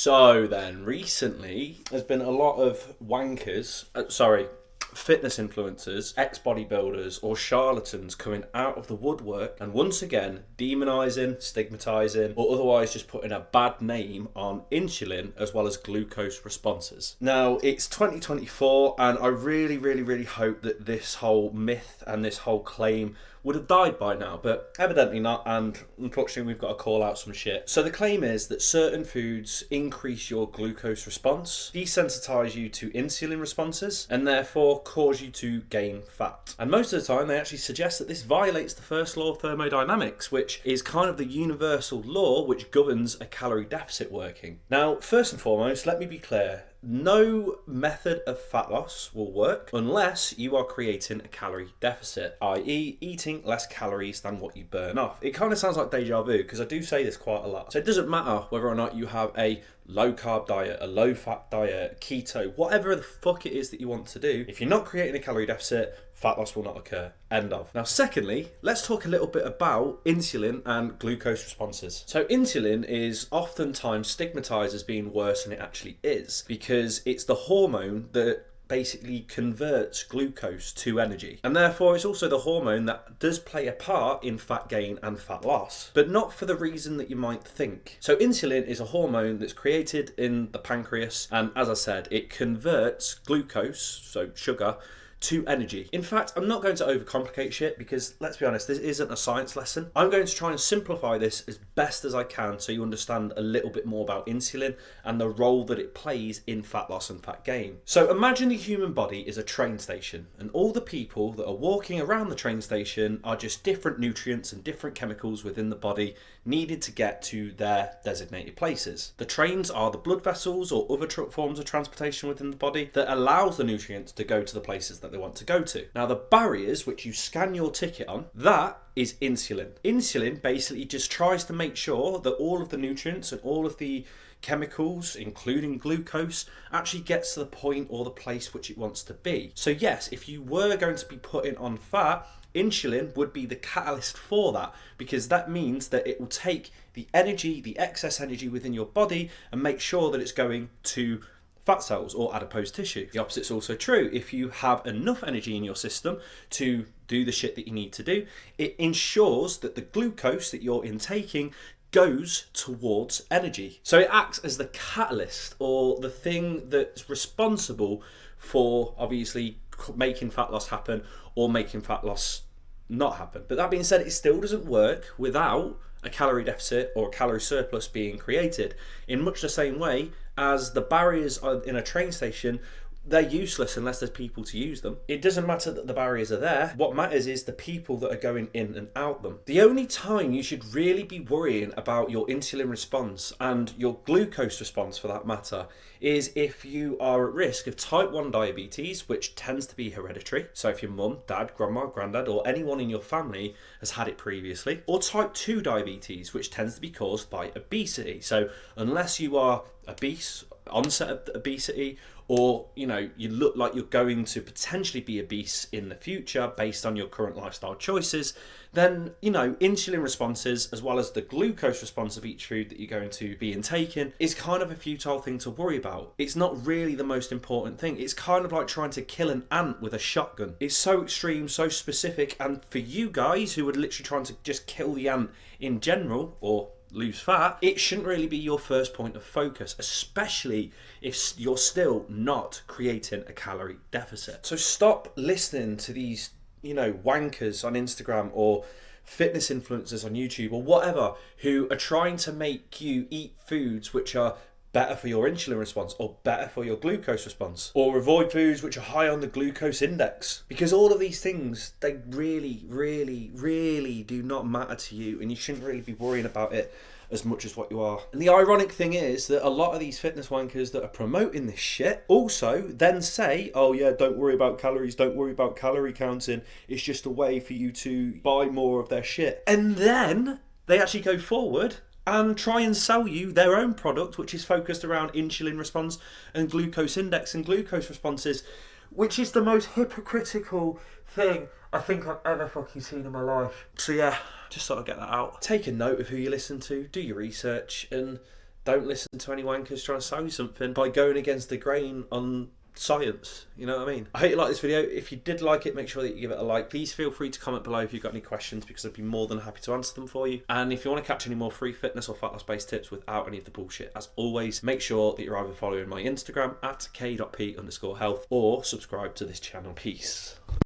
So then, recently, there's been a lot of fitness influencers, ex-bodybuilders or charlatans coming out of the woodwork and once again demonising, stigmatising or otherwise just putting a bad name on insulin as well as glucose responses. Now, it's 2024 and I really hope that this whole myth and this whole claim would have died by now, but evidently not, and unfortunately we've got to call out some shit. So the claim is that certain foods increase your glucose response, desensitize you to insulin responses, and therefore cause you to gain fat. And most of the time they actually suggest that this violates the first law of thermodynamics, which is kind of the universal law which governs a calorie deficit working. Now, first and foremost, let me be clear. No method of fat loss will work unless you are creating a calorie deficit, i.e. eating less calories than what you burn off. It kind of sounds like deja vu because I do say this quite a lot. So it doesn't matter whether or not you have a low carb diet, a low fat diet, keto, whatever the fuck it is that you want to do. If you're not creating a calorie deficit, fat loss will not occur. End of. Now, secondly, let's talk a little bit about insulin and glucose responses. So insulin is oftentimes stigmatized as being worse than it actually is because it's the hormone that basically converts glucose to energy. And therefore it's also the hormone that does play a part in fat gain and fat loss, but not for the reason that you might think. So insulin is a hormone that's created in the pancreas, and as I said, it converts glucose, so sugar, to energy. In fact, I'm not going to overcomplicate shit because, let's be honest, this isn't a science lesson. I'm going to try and simplify this as best as I can so you understand a little bit more about insulin and the role that it plays in fat loss and fat gain. So imagine the human body is a train station and all the people that are walking around the train station are just different nutrients and different chemicals within the body needed to get to their designated places. The trains are the blood vessels or other forms of transportation within the body that allows the nutrients to go to the places that they want to go to. Now, the barriers which you scan your ticket on, that is insulin. Insulin basically just tries to make sure that all of the nutrients and all of the chemicals, including glucose, actually gets to the point or the place which it wants to be. So yes, if you were going to be putting on fat, insulin would be the catalyst for that, because that means that it will take the energy, the excess energy within your body, and make sure that it's going to fat cells or adipose tissue. The opposite's also true. If you have enough energy in your system to do the shit that you need to do, it ensures that the glucose that you're intaking goes towards energy. So it acts as the catalyst or the thing that's responsible for obviously making fat loss happen or making fat loss not happen. But that being said, it still doesn't work without a calorie deficit or a calorie surplus being created, in much the same way as the barriers in a train station. They're useless unless there's people to use them. It doesn't matter that the barriers are there. What matters is the people that are going in and out them. The only time you should really be worrying about your insulin response and your glucose response for that matter is if you are at risk of type 1 diabetes, which tends to be hereditary. So if your mum, dad, grandma, granddad, or anyone in your family has had it previously, or type 2 diabetes, which tends to be caused by obesity. So unless you are obese, onset of obesity, or you look like you're going to potentially be obese in the future based on your current lifestyle choices, then insulin responses as well as the glucose response of each food that you're going to be intaking is kind of a futile thing to worry about. It's not really the most important thing. It's kind of like trying to kill an ant with a shotgun. It's so extreme, so specific, and for you guys who are literally trying to just kill the ant in general or lose fat, it shouldn't really be your first point of focus, especially if you're still not creating a calorie deficit. So stop listening to these, wankers on Instagram or fitness influencers on YouTube or whatever who are trying to make you eat foods which are better for your insulin response or better for your glucose response, or avoid foods which are high on the glucose index, because all of these things, they really do not matter to you, and you shouldn't really be worrying about it as much as what you are. And the ironic thing is that a lot of these fitness wankers that are promoting this shit also then say, oh yeah, don't worry about calories, don't worry about calorie counting, it's just a way for you to buy more of their shit. And then they actually go forward and try and sell you their own product, which is focused around insulin response and glucose index and glucose responses, which is the most hypocritical thing I think I've ever fucking seen in my life. So yeah, just sort of get that out. Take a note of who you listen to, do your research, and Don't listen to any wankers trying to sell you something by going against the grain on science. You know what I mean? I hope you like this video. If you did like it, make sure that you give it a like. Please feel free to comment below if you've got any questions, because I'd be more than happy to answer them for you. And if you want to catch any more free fitness or fat loss based tips without any of the bullshit, as always, make sure that you're either following my Instagram at k.p_health or subscribe to this channel. Peace.